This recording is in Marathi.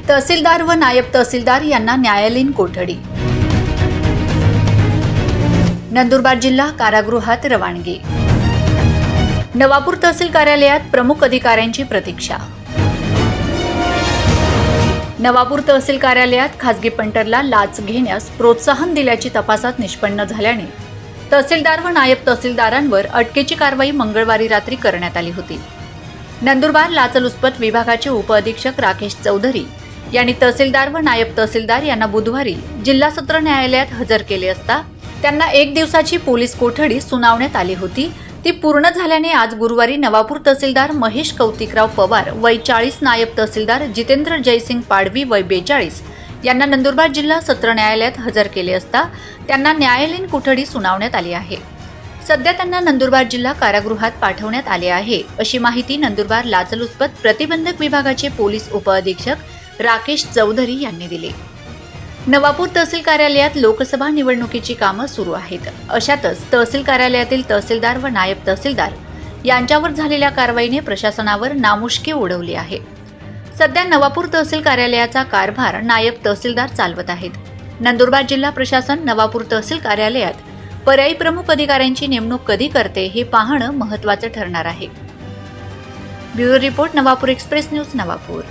तहसीलदार व नायब तहसीलदार यांना न्यायालयीन कोठडी। नंदुरबार जिल्हा कारागृहात रवानगी। नवापूर तहसील कार्यालयात प्रमुख अधिकाऱ्यांची प्रतीक्षा। नवापूर तहसील कार्यालयात खासगी पंटरला लाच घेण्यास प्रोत्साहन दिल्याची तपासात निष्पन्न झाल्याने तहसीलदार व नायब तहसीलदारांवर अटकेची कारवाई मंगळवारी रात्री करण्यात आली होती। नंदुरबार लाचलुचपत विभागाचे उपअधीक्षक राकेश चौधरी यांनी तहसीलदार व नायब तहसीलदार यांना बुधवारी जिल्हा सत्र न्यायालयात हजर केले असता त्यांना 1 दिवसाची पोलीस कोठडी सुनावण्यात आली होती। ती पूर्ण झाल्याने आज गुरुवारी नवापूर तहसीलदार महेश कौतिकराव पवार वय 40, नायब तहसीलदार जितेंद्र जयसिंग पाडवी वय 42 यांना नंदुरबार जिल्हा सत्र न्यायालयात हजर केले असता त्यांना न्यायालयीन कोठडी सुनावण्यात आली आहे। सध्या त्यांना नंदुरबार जिल्हा कारागृहात पाठवण्यात आले आहे, अशी माहिती नंदुरबार लाचलुचपत प्रतिबंधक विभागाचे पोलीस उपअधीक्षक राकेश चौधरी यांनी दिली। नवापूर तहसील कार्यालयात लोकसभा निवडणुकीची कामं सुरू आहेत। अशातच तहसील कार्यालयातील तहसीलदार व नायब तहसीलदार यांच्यावर झालेल्या कारवाईने प्रशासनावर नामुष्की उडवली आहे। सध्या नवापूर तहसील कार्यालयाचा कारभार नायब तहसीलदार चालवत आहेत। नंदुरबार जिल्हा प्रशासन नवापूर तहसील कार्यालयात पर्यायी प्रमुख अधिकाऱ्यांची नेमणूक कधी करते हे पाहणं महत्त्वाचं ठरणार आहे। Bureau report, Navapur express news, Navapur.